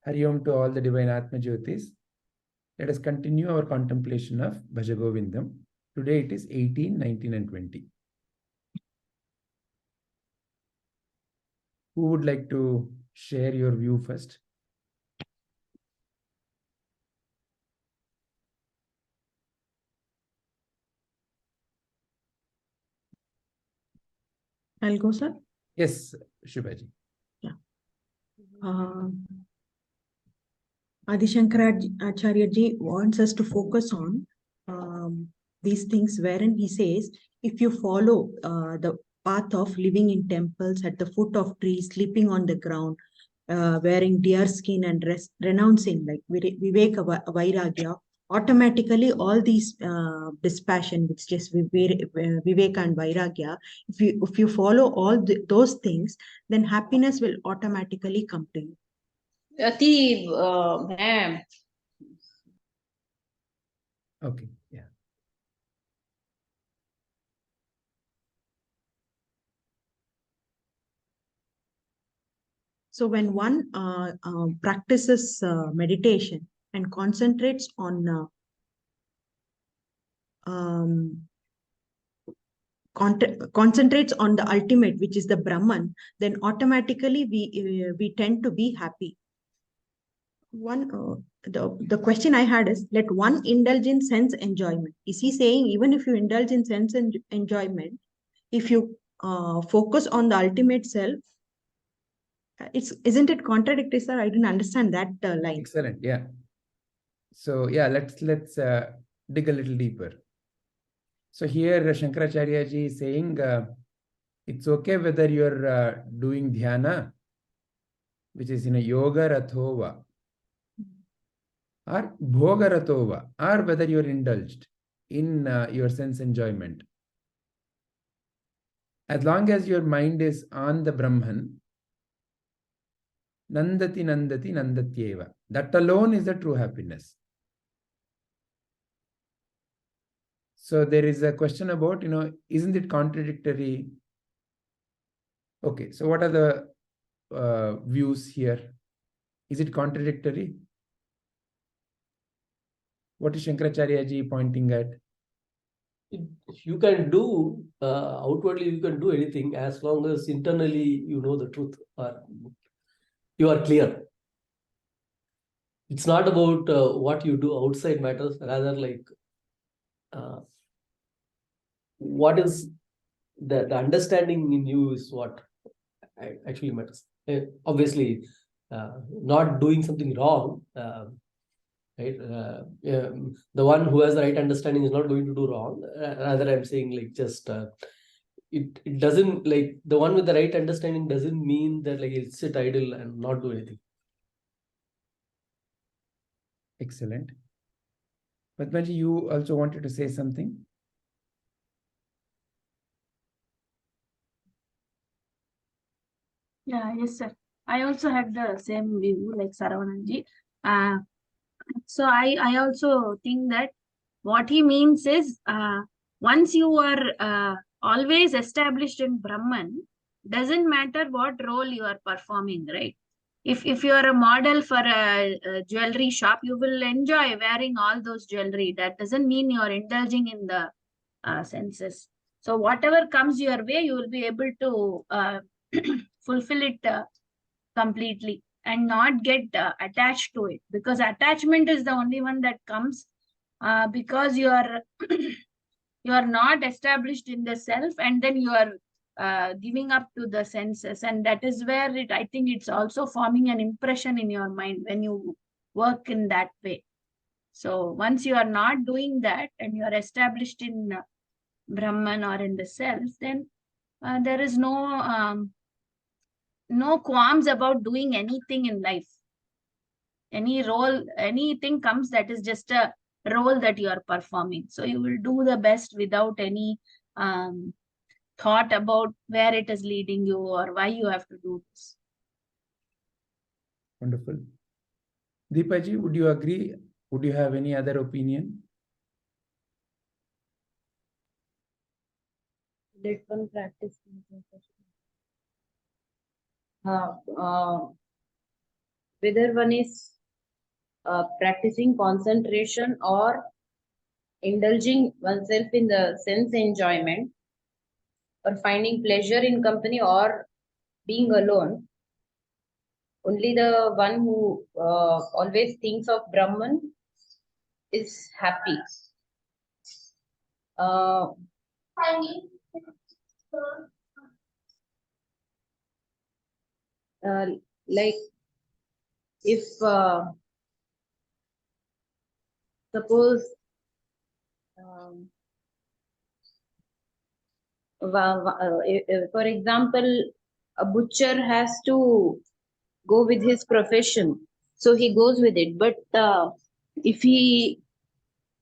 Hari Om to all the divine Atma Jyotis. Let us continue our contemplation of Bhaja Govindam. Today it is 18, 19 and 20. Who would like to share your view first? I'll go, sir. Yes, Shubhaji. Yeah. Adi Shankaracharya ji wants us to focus on these things wherein he says, if you follow the path of living in temples, at the foot of trees, sleeping on the ground, wearing deer skin and renouncing like Viveka Vairagya, automatically all these dispassion, which is Viveka and Vairagya, if you follow all those things, then happiness will automatically come to you. Okay, yeah. So when one practices meditation and concentrates on concentrates on the ultimate, which is the Brahman, then automatically we tend to be happy. The question I had is, let one indulge in sense enjoyment. Is he saying even if you indulge in sense enjoyment, if you focus on the ultimate self, isn't it contradictory, sir? I didn't understand that line. Excellent. Yeah. So yeah, let's dig a little deeper. So here Shankaracharya ji is saying it's okay whether you're doing dhyana, which is in a yoga rathova, or bhoga rathova, or whether you're indulged in your sense enjoyment. As long as your mind is on the Brahman, nandati nandati nandatyeva. That alone is the true happiness. So there is a question about, isn't it contradictory? Okay, so what are the views here? Is it contradictory? What is Shankaracharya ji pointing at? You can do, outwardly you can do anything as long as internally you know the truth or you are clear. It's not about what you do outside matters, rather like what is the understanding in you is what actually matters. Obviously, not doing something wrong, right? The one who has the right understanding is not going to do wrong. Rather, I'm saying like just it doesn't, like the one with the right understanding doesn't mean that like he'll sit idle and not do anything. Excellent. Padmaji, you also wanted to say something? Yeah, yes, sir. I also had the same view like Saravananji. So I also think that what he means is once you are always established in Brahman, doesn't matter what role you are performing, right? If you are a model for a jewelry shop, you will enjoy wearing all those jewelry. That doesn't mean you are indulging in the senses. So whatever comes your way, you will be able to fulfill it completely and not get attached to it, because attachment is the only one that comes because you are you are not established in the self, and then you are giving up to the senses, and that is where I think it's also forming an impression in your mind when you work in that way. So once you are not doing that and you are established in Brahman or in the self, then there is no qualms about doing anything in life. Any role, anything comes, that is just a role that you are performing. So you will do the best without any thought about where it is leading you or why you have to do this. Wonderful. Deepaji, would you agree? Would you have any other opinion? Let one practice. whether one is practicing concentration or indulging oneself in the sense enjoyment, or finding pleasure in company or being alone, only the one who always thinks of Brahman is happy. Like if suppose for example, a butcher has to go with his profession, so he goes with it. But if he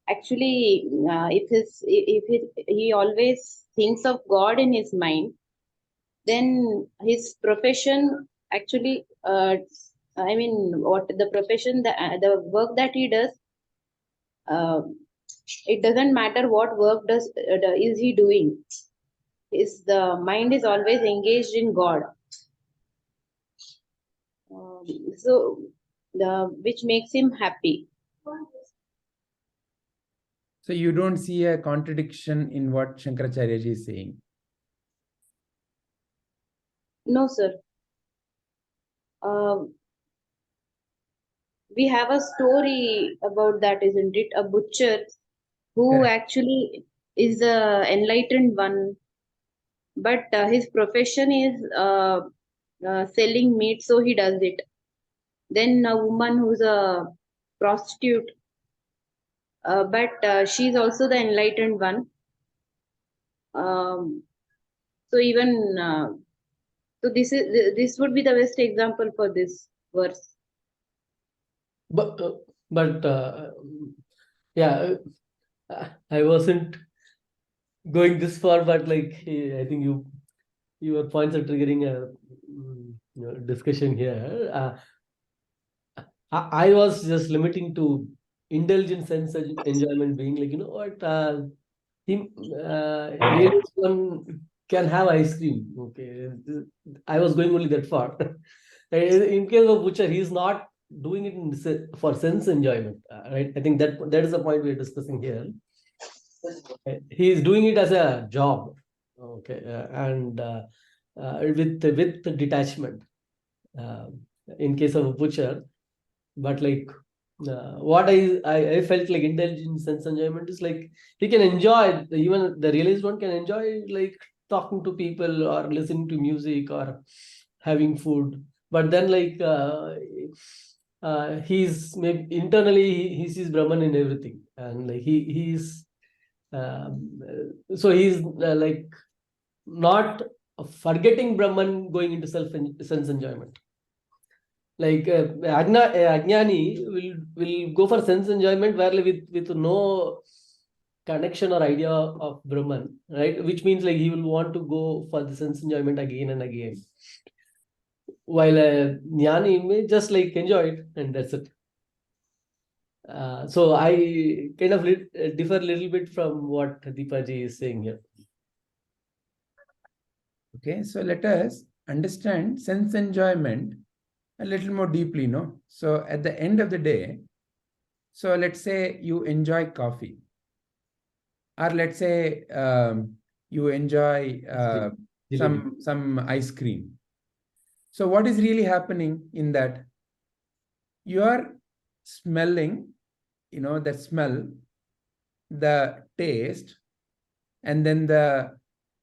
actually he always thinks of God in his mind, then his profession actually I mean, what the profession, the work that he does, it doesn't matter what work is he doing. The mind is always engaged in God. So which makes him happy. So you don't see a contradiction in what Shankaracharya ji is saying? No, sir. We have a story about that, isn't it? A butcher who Correct. actually is the enlightened one, but his profession is selling meat, so he does it. Then a woman who's a prostitute, but she's also the enlightened one. So even so, this would be the best example for this verse. But yeah, I wasn't going this far, but like I think your points are triggering a discussion here. I was just limiting to indulgent sense enjoyment, being like, you know what, really one can have ice cream. Okay, I was going only that far. In case of butcher, he's not doing it for sense enjoyment, right? I think that is the point we're discussing here. He is doing it as a job, okay, and with detachment. In case of a butcher, but like what I felt like indulgent sense enjoyment is like he can enjoy, even the realized one can enjoy like talking to people or listening to music or having food, but then like he's maybe internally he sees Brahman in everything, and like he's so he's like not forgetting Brahman, going into sense enjoyment. Like Ajnani will go for sense enjoyment where with no connection or idea of Brahman, right? Which means like he will want to go for the sense enjoyment again and again. While Jnani may just like enjoy it and that's it. So I kind of differ a little bit from what Deepaji is saying here. Okay, so let us understand sense enjoyment a little more deeply, no? So at the end of the day, so let's say you enjoy coffee, or let's say you enjoy some ice cream. So what is really happening in that? You are smelling, the smell, the taste, and then the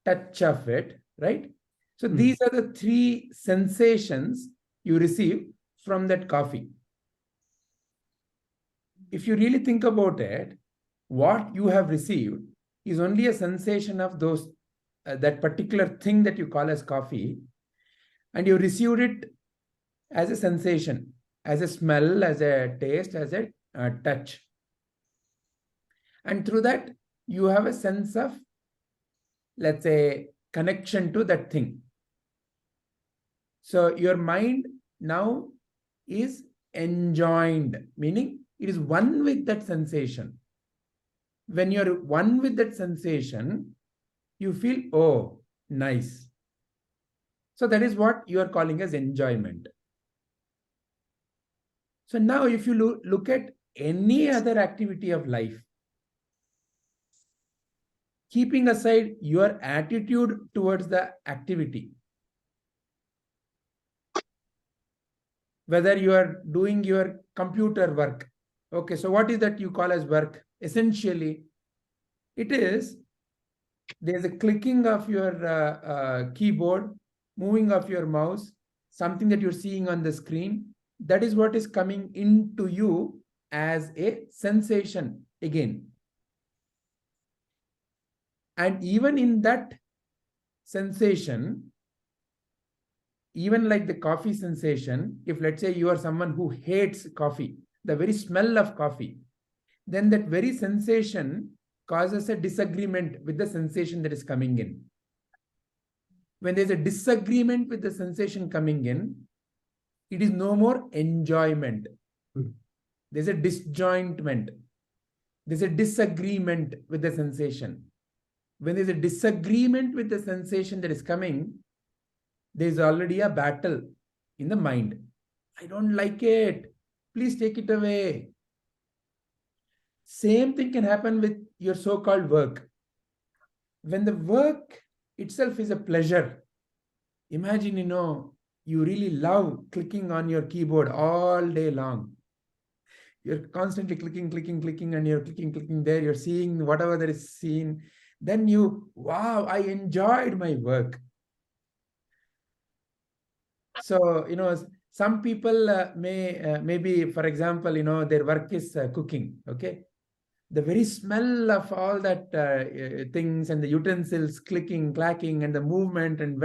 touch of it, right? So these are the three sensations you receive from that coffee. If you really think about it, what you have received is only a sensation of those that particular thing that you call as coffee, and you received it as a sensation, as a smell, as a taste, as a touch. And through that, you have a sense of, let's say, connection to that thing. So your mind now is enjoined, meaning it is one with that sensation. When you're one with that sensation, you feel, oh, nice. So that is what you are calling as enjoyment. So now if you look at any other activity of life, keeping aside your attitude towards the activity, whether you are doing your computer work, okay, so what is that you call as work? Essentially, it is there's a clicking of your keyboard, moving of your mouse, something that you're seeing on the screen. That is what is coming into you as a sensation again. And even in that sensation, even like the coffee sensation, if let's say you are someone who hates coffee, the very smell of coffee, then that very sensation causes a disagreement with the sensation that is coming in. When there's a disagreement with the sensation coming in, it is no more enjoyment. There's a disjointment. There's a disagreement with the sensation. When there's a disagreement with the sensation that is coming, there's already a battle in the mind. I don't like it. Please take it away. Same thing can happen with your so-called work. When the work itself is a pleasure, imagine, you really love clicking on your keyboard all day long. You're constantly clicking, and you're clicking there. You're seeing whatever there is seen. Then wow, I enjoyed my work. So, some people maybe, for example, their work is cooking, okay? The very smell of all that things and the utensils clicking, clacking, and the movement and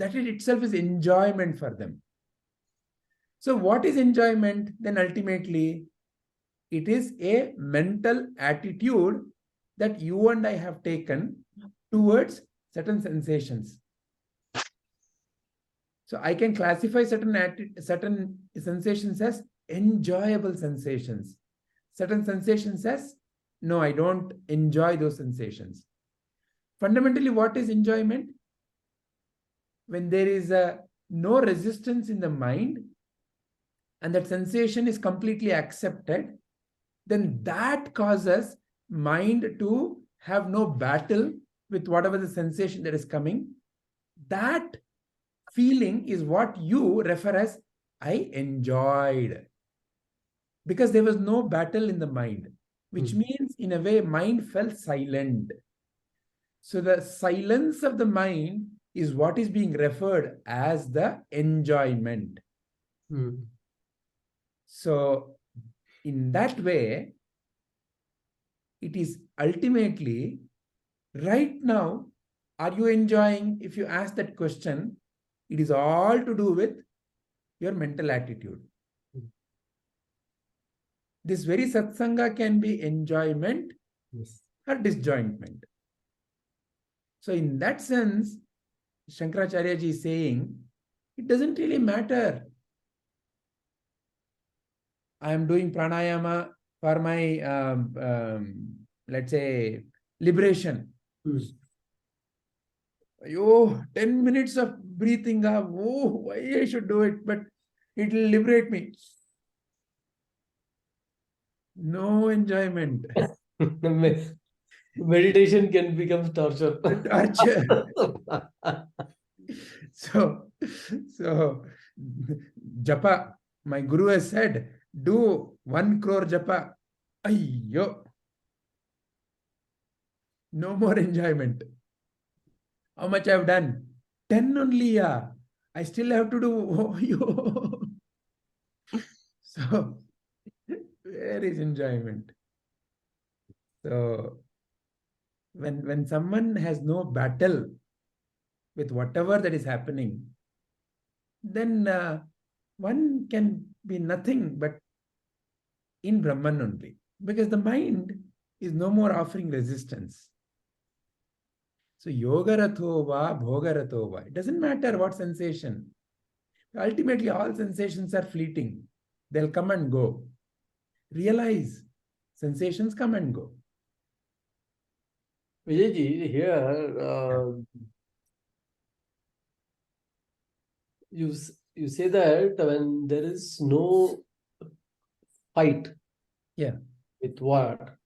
that in itself is enjoyment for them. So what is enjoyment? Then ultimately, it is a mental attitude that you and I have taken towards certain sensations. So I can classify certain sensations as enjoyable sensations. Certain sensations as, no, I don't enjoy those sensations. Fundamentally, what is enjoyment? When there is no resistance in the mind and that sensation is completely accepted, then that causes mind to have no battle with whatever the sensation that is coming. That feeling is what you refer as, I enjoyed. Because there was no battle in the mind, which means in a way mind felt silent. So the silence of the mind is what is being referred as the enjoyment. So in that way, it is ultimately, right now, are you enjoying? If you ask that question, it is all to do with your mental attitude. This very satsanga can be enjoyment or disjointment. So in that sense, Shankaracharya ji is saying, it doesn't really matter. I am doing pranayama for my, let's say, liberation. 10 minutes of breathing, why I should do it, but it will liberate me. No enjoyment. Meditation can become torture. Torture. So japa, my guru has said, do 1 crore japa. Ayyo. No more enjoyment. How much I've done? 10 only, yeah. I still have to do. So, where is enjoyment? So, when someone has no battle with whatever that is happening, then one can be nothing but in Brahman only. Because the mind is no more offering resistance. So, yoga ratho va, bhoga ratho va. It doesn't matter what sensation. Ultimately, all sensations are fleeting. They'll come and go. Realize, sensations come and go. Vijayji, here you say that when there is no fight Yeah. with what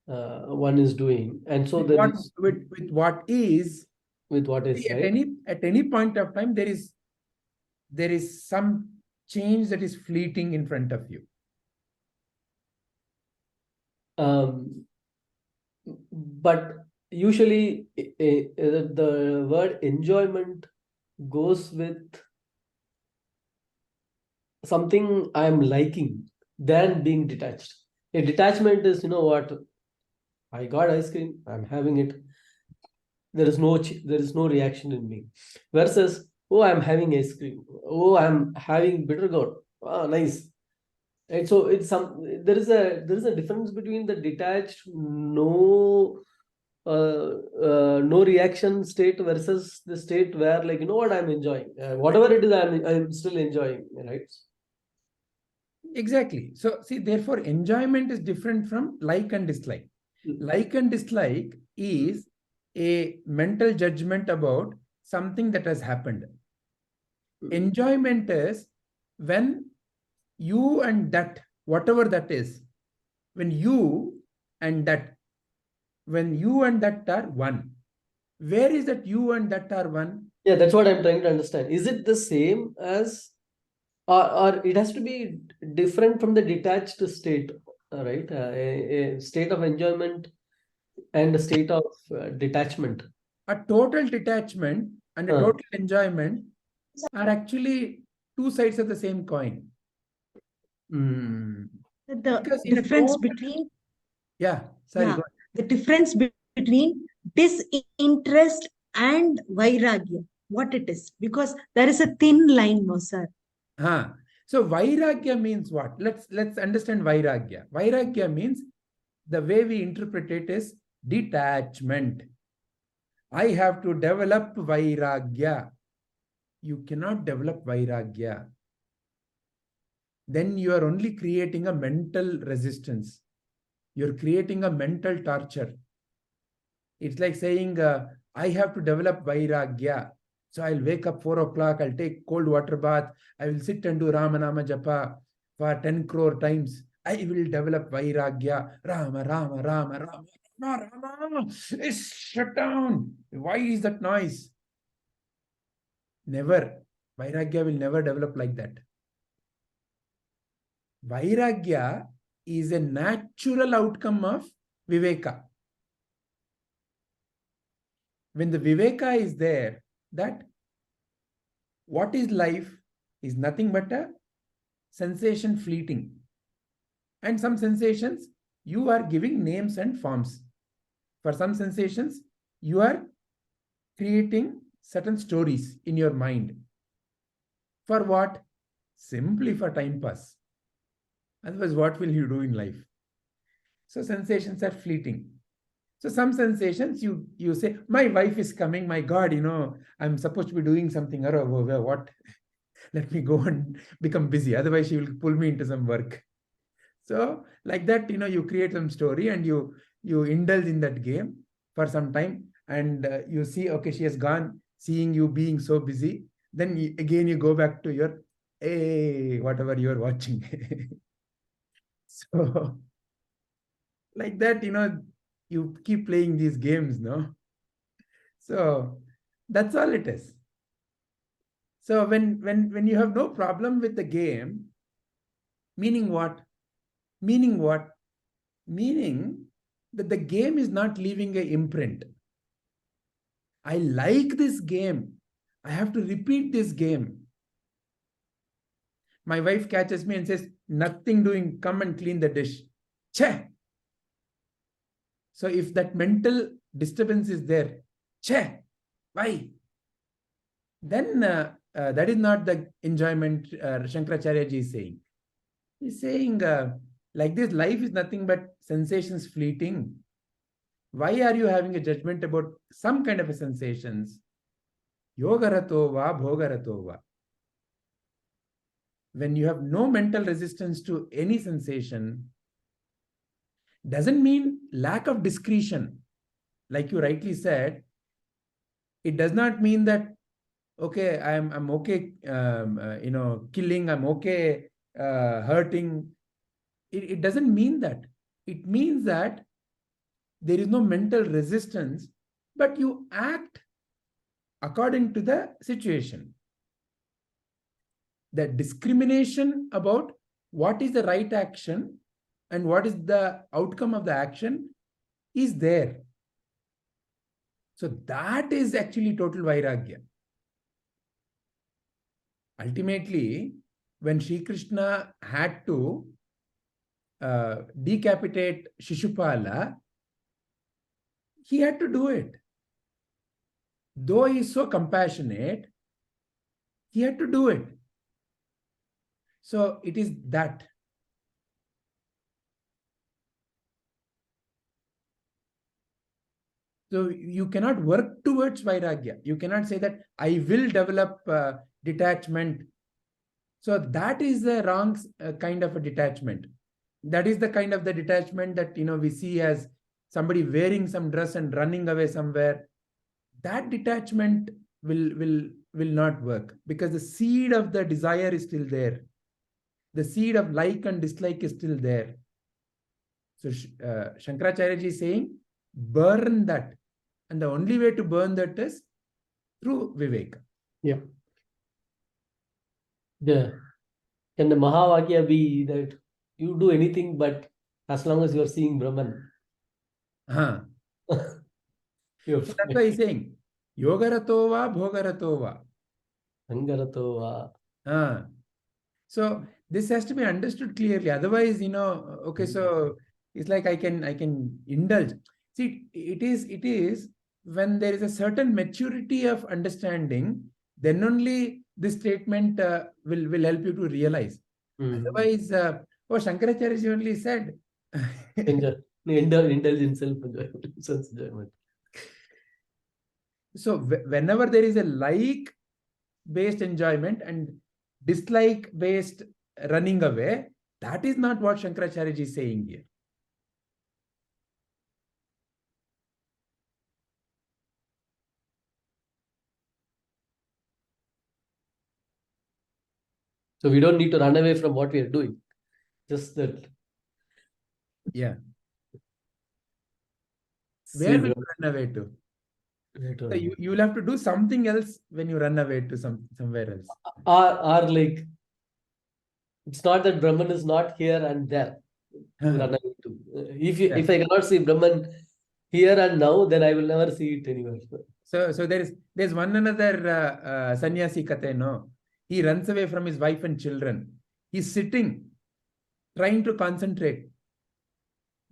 one is doing, and so With there what, is with what is, with what is, see, right? at any point of time, there is some change that is fleeting in front of you. But usually the word enjoyment goes with something I'm liking than being detached. A detachment is, you know what, I got ice cream, I'm having it. There is no reaction in me. Versus, oh, I'm having ice cream. Oh, I'm having bitter gourd. Oh, nice. Right. So it's there is a difference between the detached, no reaction state versus the state where, like, you know what, I'm enjoying. Whatever it is, I'm still enjoying, right? Exactly. So see, therefore, enjoyment is different from like and dislike. Like and dislike is a mental judgment about something that has happened. Enjoyment is when you and that, whatever that is, when you and that are one. Where is that you and that are one? Yeah, that's what I'm trying to understand. Is it the same as, or it has to be different from the detached state, right? A state of enjoyment and a state of detachment. A total detachment and a total enjoyment are actually two sides of the same coin. The Because in a difference total, between yeah, sorry, yeah, go on. the difference between disinterest and vairagya, what it is, because there is a thin line, no sir. So vairagya means what? Let's understand vairagya. Vairagya means, the way we interpret it is detachment. I have to develop vairagya. You cannot develop vairagya. Then you are only creating a mental resistance. You're creating a mental torture. It's like saying, I have to develop vairagya. So I'll wake up 4 o'clock, I'll take cold water bath, I will sit and do Ramana japa for 10 crore times. I will develop vairagya. Rama, Rama, Rama, Rama, Rama, Rama. Shut down. Why is that noise? Never. Vairagya will never develop like that. Vairagya is a natural outcome of Viveka. When the Viveka is there, that what is life is nothing but a sensation fleeting. And some sensations, you are giving names and forms. For some sensations, you are creating certain stories in your mind. For what? Simply for time pass. Otherwise, what will you do in life? So sensations are fleeting. So some sensations, you say, my wife is coming, my God, I'm supposed to be doing something. Or what? Let me go and become busy. Otherwise, she will pull me into some work. So like that, you create some story and you indulge in that game for some time. And you see, okay, she has gone, seeing you being so busy. Then again, you go back to your, hey, whatever you're watching. So like that, you keep playing these games, no? So that's all it is. So when you have no problem with the game, meaning what? Meaning what? Meaning that the game is not leaving an imprint. I like this game. I have to repeat this game. My wife catches me and says, nothing doing, come and clean the dish. Che! So if that mental disturbance is there, che! Why? Then that is not the enjoyment Shankaracharya ji is saying. He's saying, like this, life is nothing but sensations fleeting. Why are you having a judgment about some kind of a sensations? Yogarato va bhogarato va. When you have no mental resistance to any sensation, doesn't mean lack of discretion. Like you rightly said, it does not mean that, okay, I'm okay, killing, I'm okay, hurting. It doesn't mean that. It means that there is no mental resistance, but you act according to the situation. The discrimination about what is the right action and what is the outcome of the action is there. So that is actually total Vairagya. Ultimately, when Sri Krishna had to decapitate Shishupala, he had to do it. Though he is so compassionate, he had to do it. So it is that. So you cannot work towards Vairagya. You cannot say that I will develop detachment. So that is the wrong kind of a detachment. That is the kind of the detachment that we see as somebody wearing some dress and running away somewhere. That detachment will not work, because the seed of the desire is still there. The seed of like and dislike is still there. So Shankaracharya ji is saying, burn that. And the only way to burn that is through Viveka. Yeah. Can the Mahavakya be that you do anything but as long as you are seeing Brahman? So that's why he's saying, Yogaratova Bhogaratova. Angaratova. So this has to be understood clearly. Otherwise, okay, so it's like I can indulge. See, it is when there is a certain maturity of understanding, then only this statement will help you to realize. Otherwise, Shankaracharya only said indulge in self-enjoyment. So whenever there is a like-based enjoyment and dislike-based running away, that is not what Shankaracharya is saying here. So we don't need to run away from what we are doing. Just that. Yeah. Where will you run away to? So you will have to do something else when you run away to somewhere else. Or like, it's not that Brahman is not here and there to run away to. If I cannot see Brahman here and now, then I will never see it anywhere. So there's one another sannyasi kate, no? He runs away from his wife and children. He's sitting, trying to concentrate.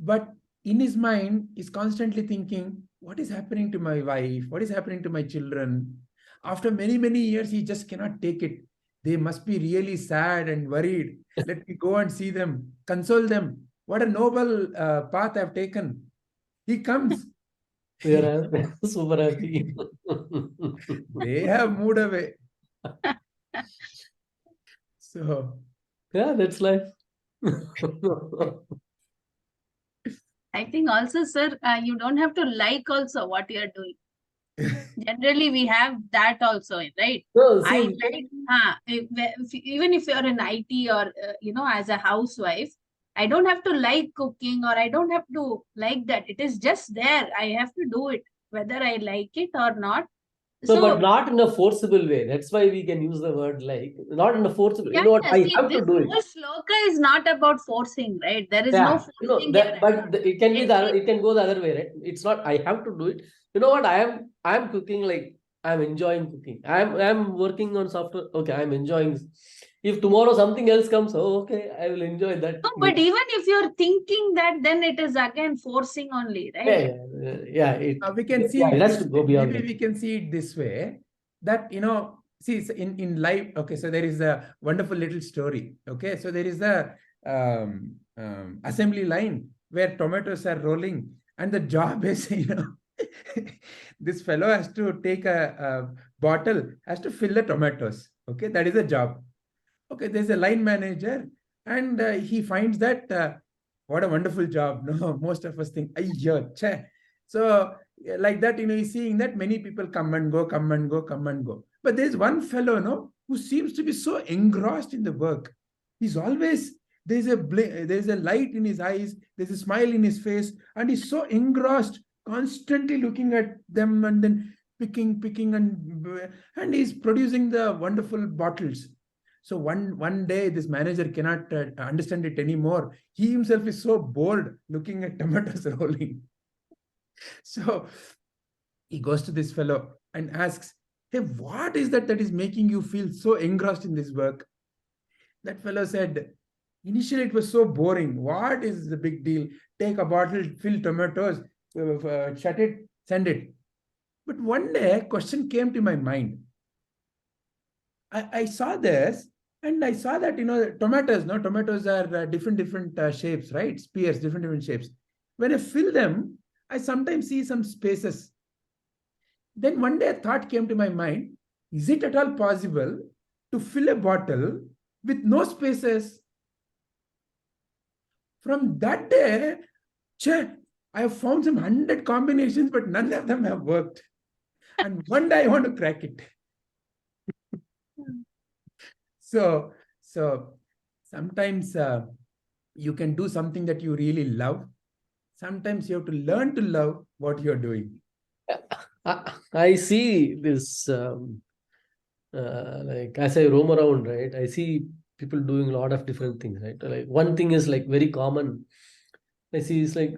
But in his mind, he's constantly thinking, what is happening to my wife? What is happening to my children? After many, many years, he just cannot take it. They must be really sad and worried. Let me go and see them, console them. What a noble path I've taken. He comes. They are super happy. They have moved away. So, yeah, that's life. I think also, sir, you don't have to like also what you are doing. Generally, we have that also, right? No, see, I like, even if you're in IT or, as a housewife, I don't have to like cooking or I don't have to like that. It is just there. I have to do it, whether I like it or not. So, but not in a forcible way. That's why we can use the word like, not in a forcible. Yeah, you know what? I see, have to do it. This shloka is not about forcing, right? There is Yeah, no forcing. it can be it can go the other way, right? It's not I have to do it. You know what? I am cooking, like I'm enjoying cooking. I'm working on software. Okay, I'm enjoying. If tomorrow something else comes, oh, okay, I will enjoy that. No, but even if you're thinking that, then it is again forcing only, right? Yeah. we can see it has to go beyond maybe that. we can see it this way, that see, in life, okay, so there is a wonderful little story. Okay, so there is a assembly line where tomatoes are rolling, and the job is this fellow has to take a bottle, has to fill the tomatoes. Okay, that is a job. Okay, there's a line manager, and he finds that what a wonderful job. No, most of us think, ayyo, che. So like that, he's seeing that many people come and go. But there's one fellow, who seems to be so engrossed in the work. He's always There's a light in his eyes, there's a smile in his face, and he's so engrossed, constantly looking at them and then picking, and he's producing the wonderful bottles. So one day this manager cannot understand it anymore. He himself is so bored looking at tomatoes rolling. So he goes to this fellow and asks, hey, what is that is making you feel so engrossed in this work? That fellow said, initially it was so boring. What is the big deal? Take a bottle, fill tomatoes, shut it, send it. But one day a question came to my mind. I saw this and I saw that, tomatoes are different shapes, right? Spears, different shapes. When I fill them, I sometimes see some spaces. Then one day a thought came to my mind, is it at all possible to fill a bottle with no spaces? From that day, I have found some 100 combinations, but none of them have worked. And one day I want to crack it. So sometimes you can do something that you really love. Sometimes you have to learn to love what you're doing. I see this, like as I roam around, right? I see people doing a lot of different things, right? Like one thing is like very common. I see is like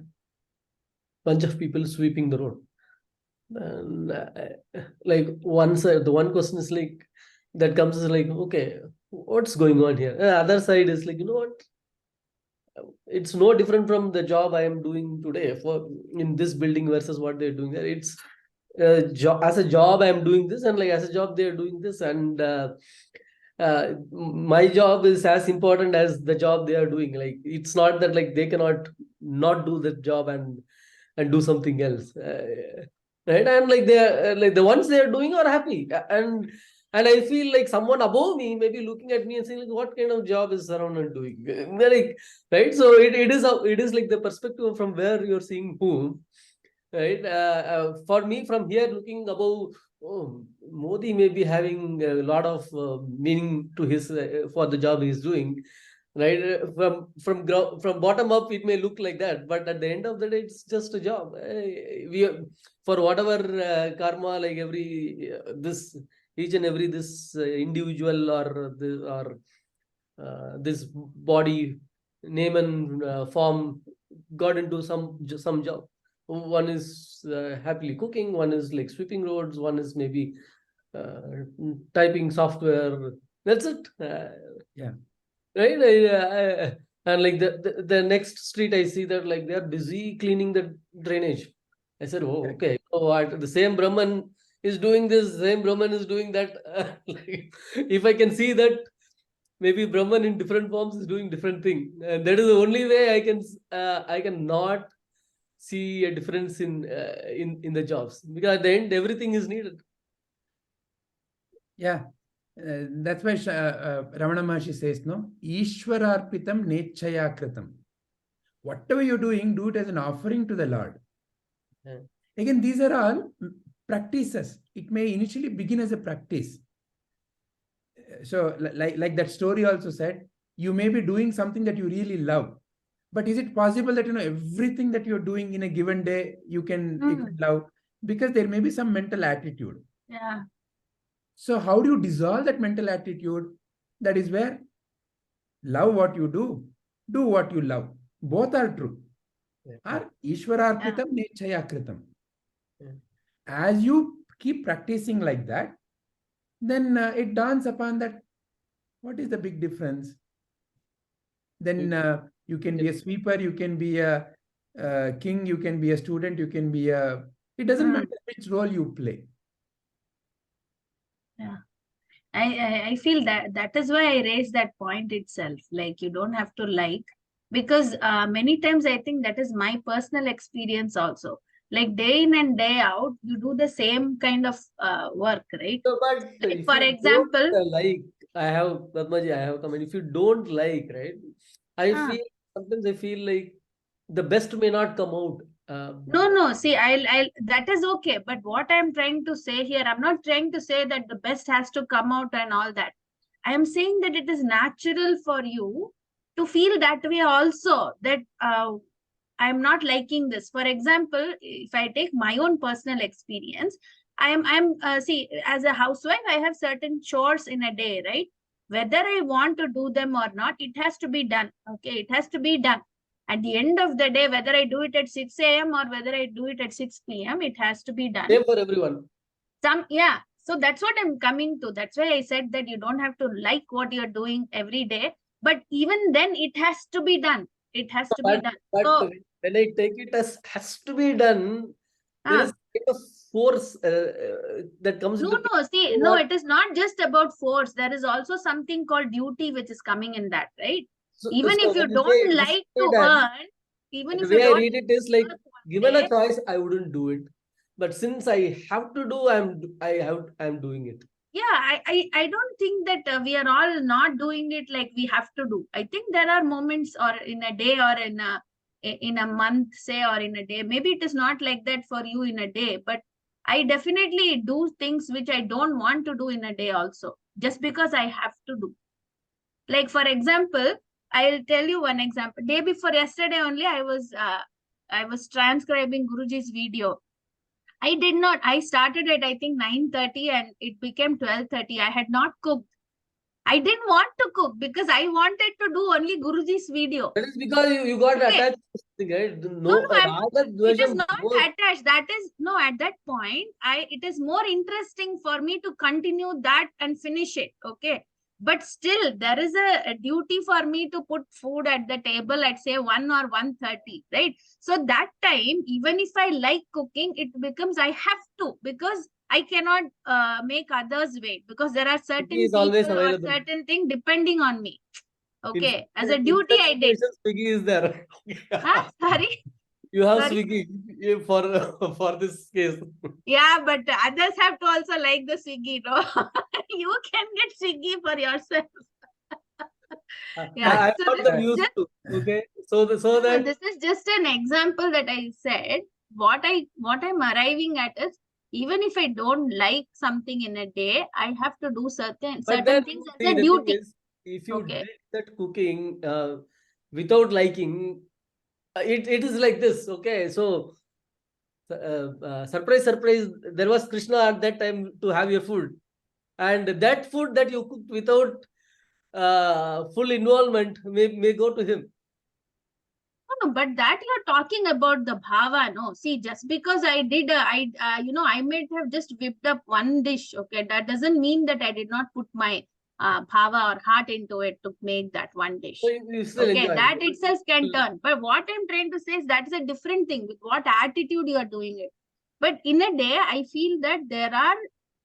bunch of people sweeping the road. And like the one question is like, that comes is like, okay, what's going on here? The other side is like, you know what? It's no different from the job I am doing today in this building versus what they're doing there. It's as a job I am doing this, and like as a job they're doing this, and my job is as important as the job they are doing. Like it's not that like they cannot not do the job and do something else, right? And like they are like the ones they are doing are happy, and I feel like someone above me may be looking at me and saying like, what kind of job is Ramana doing? Like, right? So it is like the perspective from where you're seeing whom, right? For me, from here looking above, oh, Modi may be having a lot of meaning to his for the job he's doing, right? From bottom up, it may look like that, but at the end of the day, it's just a job. For whatever karma, like each and every this individual or this body name and form got into some job. One is happily cooking, one is like sweeping roads, one is maybe typing software. That's it. Yeah. Right. And like the next street, I see that like they are busy cleaning the drainage. I said, oh, okay. So what, the same Brahman is doing this, same Brahman is doing that. Like, if I can see that, maybe Brahman in different forms is doing different thing, and that is the only way I can not see a difference in the jobs, because at the end everything is needed. Yeah. That's why Ramana Maharshi says, no, Ishwararpitam Nechaya Kritam. Whatever you're doing, do it as an offering to the Lord. Yeah. Again, these are all practices. It may initially begin as a practice. So like that story also said, you may be doing something that you really love. But is it possible that everything that you're doing in a given day you can love? Because there may be some mental attitude. Yeah. So how do you dissolve that mental attitude? That is where love what you do what you love. Both are true. Or Ishwararpitam Nechaya Kritam. As you keep practicing like that, then it dawns upon that what is the big difference? Then you can be a sweeper, you can be a king, you can be a student, you can be a... It doesn't matter which role you play. Yeah. I feel that is why I raised that point itself. Like you don't have to like, because many times I think that is my personal experience also. Like day in and day out, you do the same kind of work, right? So, but Like for example, I have comment. If you don't like, right? Sometimes I feel like the best may not come out. No. See, I'll that is okay. But what I'm trying to say here, I'm not trying to say that the best has to come out and all that. I am saying that it is natural for you to feel that way also, that I'm not liking this. For example, if I take my own personal experience, I'm see, as a housewife, I have certain chores in a day, right? Whether I want to do them or not, it has to be done. Okay, it has to be done. At the end of the day, whether I do it at 6 a.m. or whether I do it at 6 p.m., it has to be done. Same for everyone. So that's what I'm coming to. That's why I said that you don't have to like what you're doing every day, but even then it has to be done. It has to be done. But So, when I take it as has to be done, there is kind of force that comes into no, it is not just about force. There is also something called duty which is coming in that, right? Even if you when don't say it has like be to done, earn, even the if you way I don't read it is like, work one given a day, choice, I wouldn't do it. But since I have to do, I'm doing it. yeah, I don't think that we are all not doing it like we have to do. I think there are moments, or in a day, or in a month, say, or in a day. Maybe it is not like that for you in a day, but I definitely do things which I don't want to do in a day also, just because I have to do. Like, for example, I'll tell you one example. Day before yesterday only, I was transcribing Guruji's video. I did not. I started at, I think, 9:30 and it became 12:30. I had not cooked. I didn't want to cook because I wanted to do only Guruji's video. That is because you got Okay. attached to something, right? No, it is Dvesham, not attached. That is, no, at that point, it is more interesting for me to continue that and finish it. Okay. But still, there is a duty for me to put food at the table at, say, 1 or 1:30, right? So that time, even if I like cooking, it becomes I have to, because I cannot make others wait, because there are certain Swiggy is people always or available. certain thing depending on me. Okay. As a In duty, such I did. situations, Swiggy is there. Sorry. You have Sorry? Swiggy for this case. Yeah, but others have to also like the Swiggy, no? You can get Swiggy for yourself. Yeah. I'm So not this that is used just, to. Okay. So no, that this is just an example that I said. What I'm arriving at is, even if I don't like something in a day, I have to do certain then things as see, a the thing duty. is, if you Okay. did that cooking without liking, it is like this. Okay. So surprise, surprise, there was Krishna at that time to have your food. And that food that you cooked without full involvement may go to him. No, but that you're talking about the bhava, no? See, just because I did, I might have just whipped up one dish, okay? That doesn't mean that I did not put my bhava or heart into it to make that one dish. So you still Okay, enjoy that it. itself can turn. But what I'm trying to say is that is a different thing, with what attitude you are doing it. But in a day, I feel that there are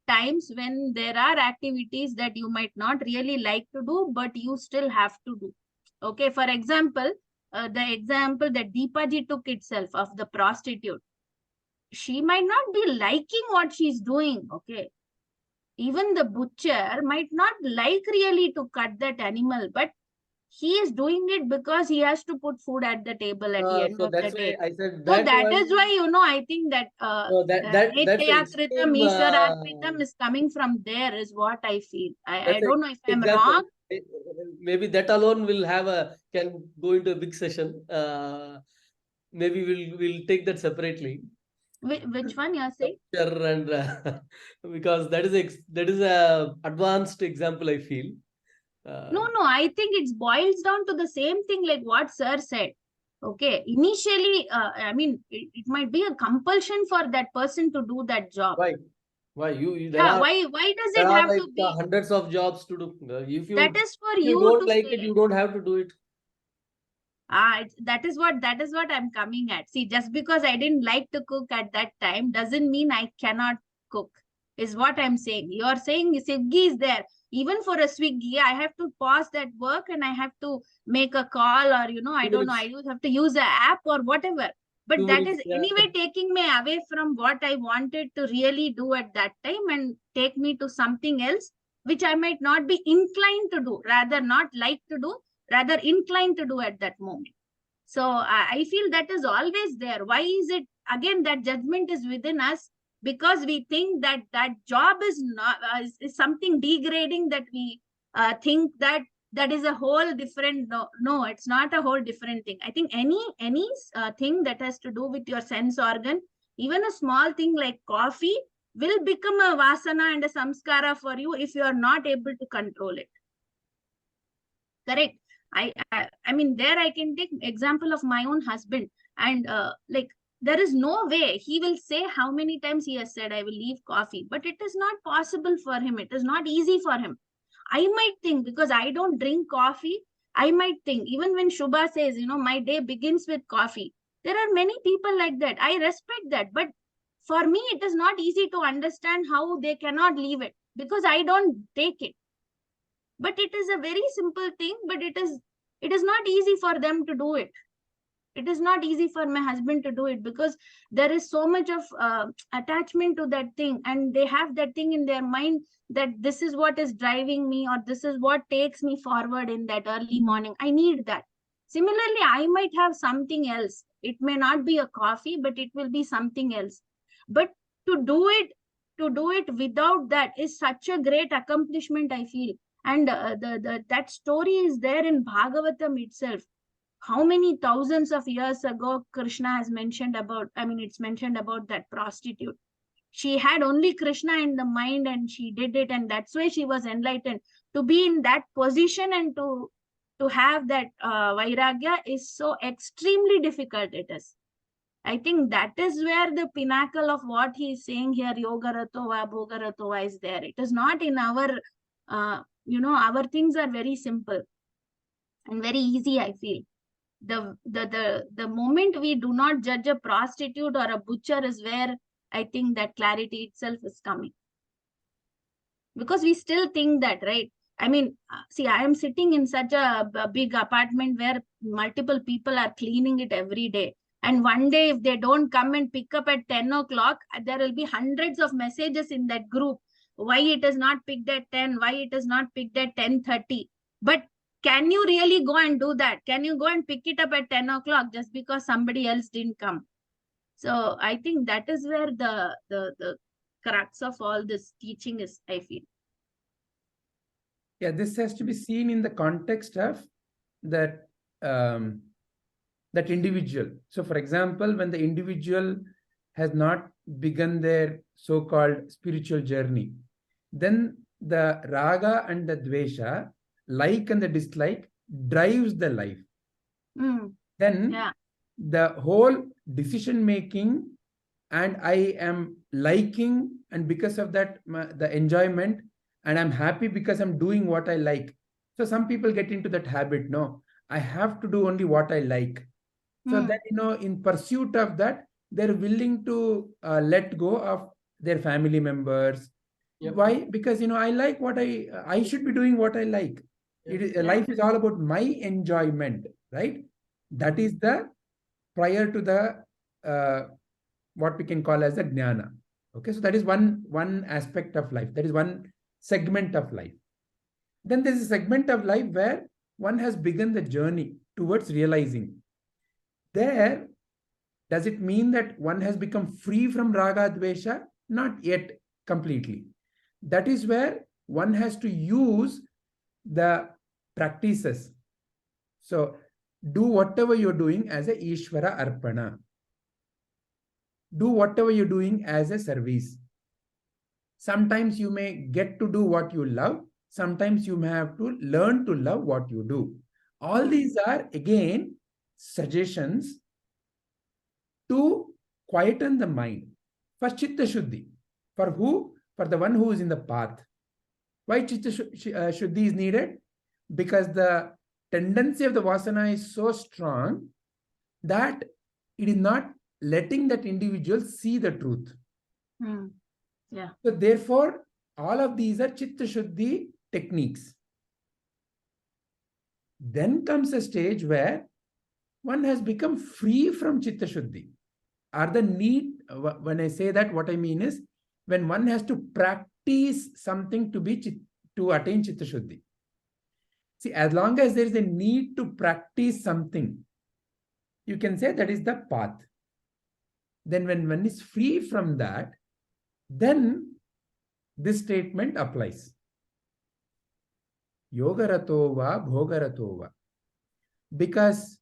times when there are activities that you might not really like to do, but you still have to do. Okay, for example, the example that Deepaji took itself of the prostitute. She might not be liking what she's doing, okay? Even the butcher might not like really to cut that animal, but he is doing it because he has to put food at the table at the end So of the that's why day. I said So that that one. is why, I think that That's the Netayakritam, extreme. Ishwarakritam is coming from there, is what I feel. I That's the don't know if I'm example. wrong. Maybe that alone will can go into a big session. Maybe we'll take that separately. Which one you're saying? And because that is a advanced example, I feel. No, I think it boils down to the same thing like what sir said. Okay, initially, I mean, it might be a compulsion for that person to do that job. Why Yeah, why does there it are have like to be? hundreds of jobs to do. If That is for you you don't to like it, say. you don't have to do it. That is what I'm coming at. See, just because I didn't like to cook at that time doesn't mean I cannot cook, is what I'm saying. You're saying Swiggy is there. Even for a Swiggy, I have to pause that work and I have to make a call, or, I don't know, I have to use an app or whatever. But 2 that minutes, is yeah. anyway taking me away from what I wanted to really do at that time and take me to something else, which I might not be inclined to do, rather not like to do, rather inclined to do at that moment. So I feel that is always there. Why is it, again, that judgment is within us? Because we think that job is not is something degrading, that we think that that is a whole different, no, it's not a whole different thing. I think any thing that has to do with your sense organ, even a small thing like coffee, will become a vasana and a samskara for you if you are not able to control it. Correct. I mean, there I can take example of my own husband, and like, there is no way he will say how many times he has said, I will leave coffee, but it is not possible for him. It is not easy for him. I might think, because I don't drink coffee, I might think, even when Shubha says, my day begins with coffee, there are many people like that. I respect that. But for me, it is not easy to understand how they cannot leave it, because I don't take it. But it is a very simple thing, but it is not easy for them to do it. It is not easy for my husband to do it, because there is so much of attachment to that thing, and they have that thing in their mind that this is what is driving me, or this is what takes me forward in that early morning. I need that. Similarly, I might have something else. It may not be a coffee, but it will be something else. But to do it without that is such a great accomplishment, I feel. And that story is there in Bhagavatam itself. How many thousands of years ago Krishna has mentioned about, it's mentioned about that prostitute. She had only Krishna in the mind, and she did it, and that's why she was enlightened. To be in that position and to have that vairagya is so extremely difficult. It is. I think that is where the pinnacle of what he is saying here, yoga ratova, bhoga ratova, is there. It is not in our, our things are very simple and very easy, I feel. The moment we do not judge a prostitute or a butcher is where I think that clarity itself is coming. Because we still think that, right? I mean, see, I am sitting in such a big apartment where multiple people are cleaning it every day. And one day, if they don't come and pick up at 10 o'clock, there will be hundreds of messages in that group. Why it is not picked at 10? Why it is not picked at 10:30? But can you really go and do that? Can you go and pick it up at 10 o'clock just because somebody else didn't come? So I think that is where the crux of all this teaching is, I feel. Yeah, this has to be seen in the context of that that individual. So, for example, when the individual has not begun their so-called spiritual journey, then the raga and the dvesha, like and the dislike, drives the life. Then the whole decision making, and I am liking, and because of that, the enjoyment, and I'm happy because I'm doing what I like. So some people get into that habit. No, I have to do only what I like. So then, in pursuit of that, they're willing to let go of their family members. Yep. Why? Because, I like what I should be doing what I like. Yep. Life is all about my enjoyment, right? That is the prior to the what we can call as the jnana. Okay, so that is one aspect of life. That is one segment of life. Then there is a segment of life where one has begun the journey towards realizing. There, does it mean that one has become free from raga dvesha? Not yet completely. That is where one has to use the practices. So do whatever you're doing as a Ishvara Arpana. Do whatever you're doing as a service. Sometimes you may get to do what you love. Sometimes you may have to learn to love what you do. All these are, again, suggestions to quieten the mind. For Chitta Shuddhi. For who? For the one who is in the path. Why Chitta Shuddhi is needed? Because the tendency of the Vasana is so strong that it is not letting that individual see the truth. Yeah. So therefore, all of these are Chitta Shuddhi techniques. Then comes a stage where one has become free from Chitta Shuddhi. Are the need, when I say that, what I mean is when one has to practice something to attain Chitta Shuddhi. See, as long as there is a need to practice something, you can say that is the path. Then when one is free from that, then this statement applies. Yogarato va bhogarato va. Because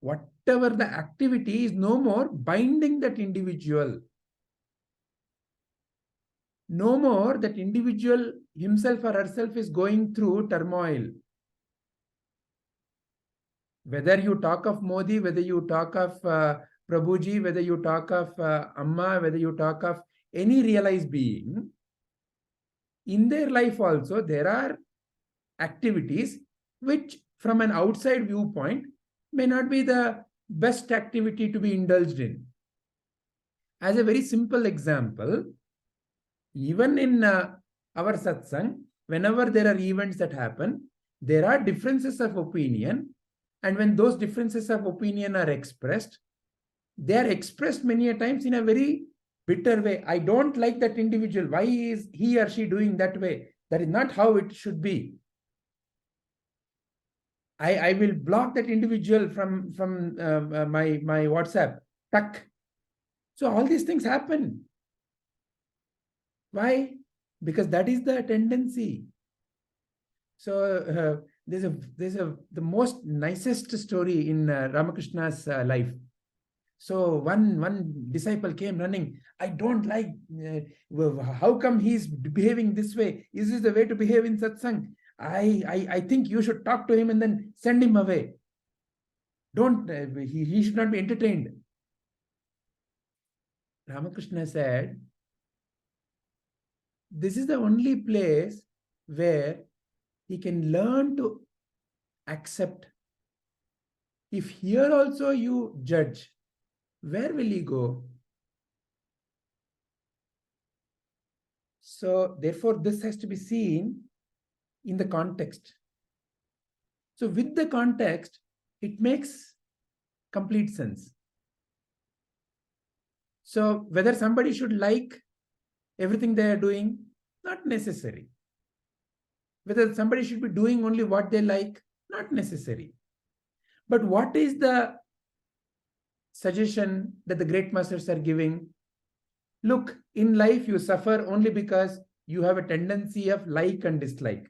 whatever the activity is no more binding that individual. No more that individual himself or herself is going through turmoil. Whether you talk of Modi, whether you talk of Prabhuji, whether you talk of Amma, whether you talk of any realized being, in their life also there are activities which from an outside viewpoint may not be the best activity to be indulged in. As a very simple example, even in our satsang, whenever there are events that happen, there are differences of opinion. And when those differences of opinion are expressed, they are expressed many a times in a very bitter way. I don't like that individual. Why is he or she doing that way? That is not how it should be. I will block that individual from my WhatsApp. Tuck. So all these things happen. Why? Because that is the tendency. So there's the most nicest story in Ramakrishna's life. So one disciple came running. I don't like, how come he's behaving this way? Is this the way to behave in satsang? I think you should talk to him and then send him away. Don't, he should not be entertained. Ramakrishna said, this is the only place where he can learn to accept. If here also you judge, where will he go? So therefore, this has to be seen in the context. So with the context, it makes complete sense. So whether somebody should like everything they are doing, not necessary. Whether somebody should be doing only what they like, not necessary. But what is the suggestion that the great masters are giving? Look, in life you suffer only because you have a tendency of like and dislike.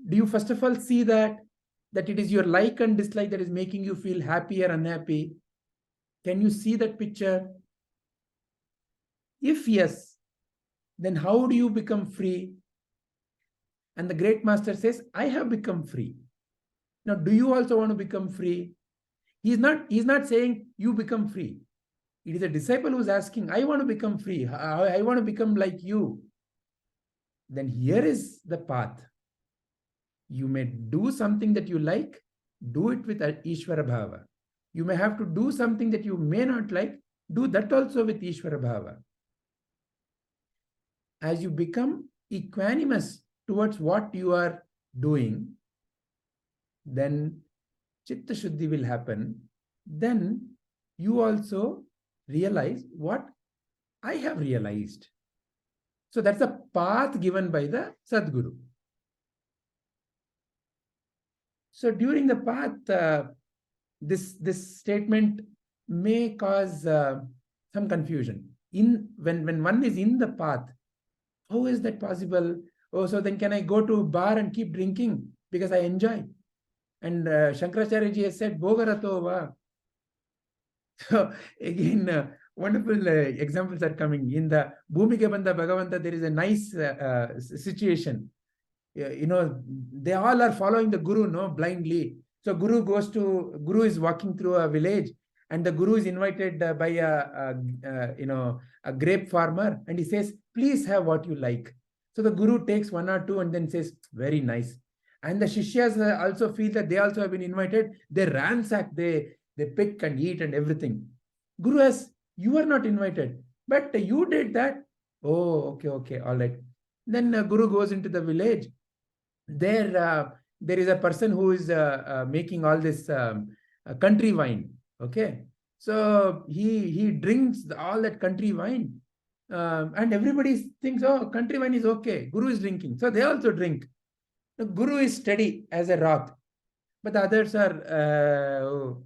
Do you first of all see that it is your like and dislike that is making you feel happy or unhappy? Can you see that picture? If yes, then how do you become free? And the great master says, I have become free. Now, do you also want to become free? He's not saying you become free. It is a disciple who's asking, I want to become free. I want to become like you. Then here is the path. You may do something that you like, do it with Ishvara Bhava. You may have to do something that you may not like, do that also with Ishvara Bhava. As you become equanimous towards what you are doing, then Chitta Shuddhi will happen. Then you also realize what I have realized. So that's the path given by the Sadguru. So during the path, this statement may cause some confusion. When one is in the path, how is that possible? Oh, so then can I go to a bar and keep drinking because I enjoy? And Shankaracharya ji has said, Bhogarato va. So again, wonderful examples are coming. In the Bhumike Bandha Bhagavanta, there is a nice situation. They all are following the Guru, blindly. So Guru is walking through a village, and the Guru is invited by a grape farmer, and he says, please have what you like. So the Guru takes one or two and then says, very nice. And the Shishyas also feel that they also have been invited. They ransack, they pick and eat and everything. Guru says, you are not invited, but you did that. Oh, okay, all right. Then Guru goes into the village. There is a person who is making all this country wine. Okay, so he drinks all that country wine, and everybody thinks, oh, country wine is okay. Guru is drinking, so they also drink. The Guru is steady as a rock, but the others are.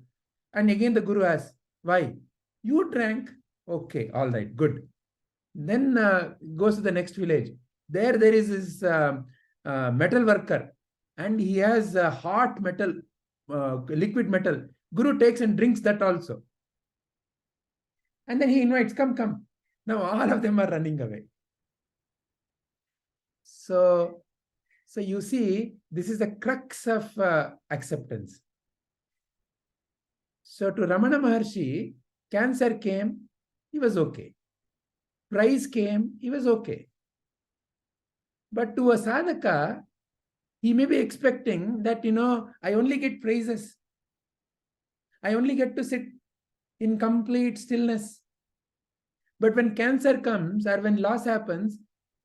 And again the Guru asks, why? You drank. Okay, all right, good. Then goes to the next village. There is this metal worker, and he has a hot metal, liquid metal. Guru takes and drinks that also. And then he invites, come, come. Now all of them are running away. So you see, this is the crux of acceptance. So to Ramana Maharshi, cancer came, he was okay. Prize came, he was okay. But to a sadhaka, he may be expecting that, I only get praises. I only get to sit in complete stillness. But when cancer comes or when loss happens,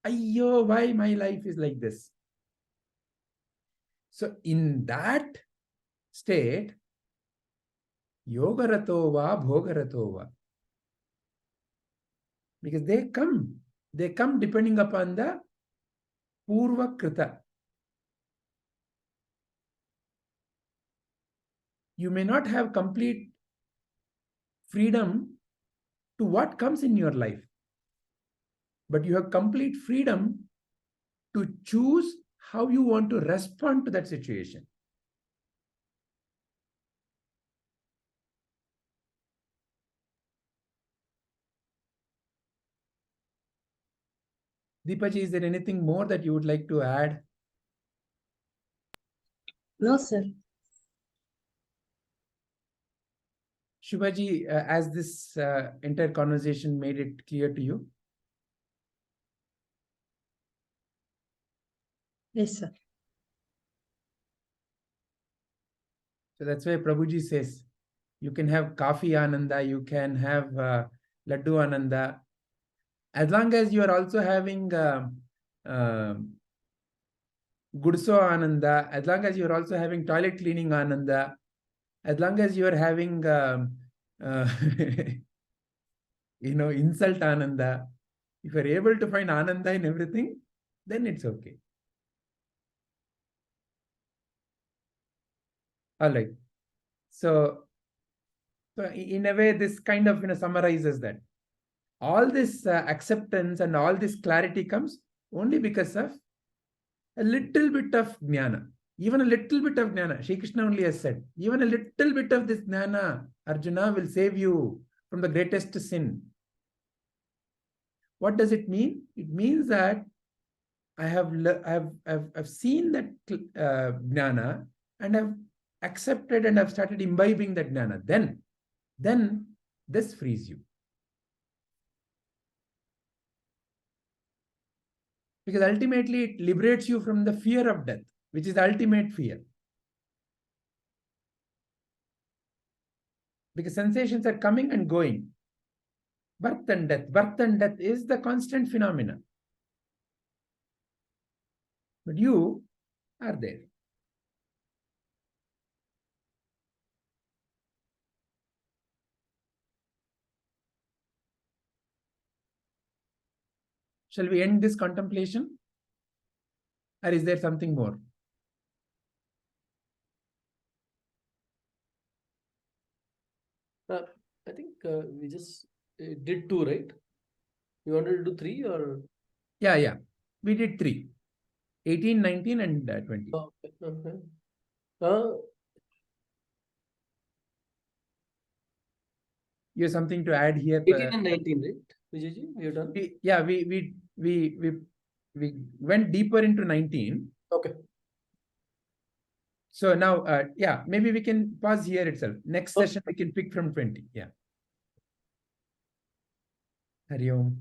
ayyo, why my life is like this? So in that state, yogarato va bhogarato va. Because they come depending upon the purva krita. You may not have complete freedom to what comes in your life, but you have complete freedom to choose how you want to respond to that situation. Deepaji, is there anything more that you would like to add? No, sir. Shubhaji, as this entire conversation made it clear to you? Yes, sir. So that's why Prabhuji says, you can have Kafi Ananda, you can have Laddu Ananda. As long as you are also having Gudso Ananda, as long as you are also having toilet cleaning Ananda, as long as you are having insult Ananda, if you are able to find Ananda in everything, then it's okay. All right. So in a way, this kind of summarizes that. All this acceptance and all this clarity comes only because of a little bit of jnana. Even a little bit of jnana. Shri Krishna only has said, even a little bit of this jnana, Arjuna, will save you from the greatest sin. What does it mean? It means that I have seen that jnana and have accepted and have started imbibing that jnana. Then this frees you. Because ultimately it liberates you from the fear of death, which is the ultimate fear. Because sensations are coming and going. Birth and death. Birth and death is the constant phenomena. But you are there. Shall we end this contemplation? Or is there something more? I think we just did 2, right? You wanted to do 3 or? Yeah. We did 3. 18, 19 and 20. Okay. You have something to add here? 18 and 19, right? Vijayji, you done? We went deeper into 19. Okay. So now, maybe we can pause here itself. Next session, we can pick from 20. Yeah. Hari Om.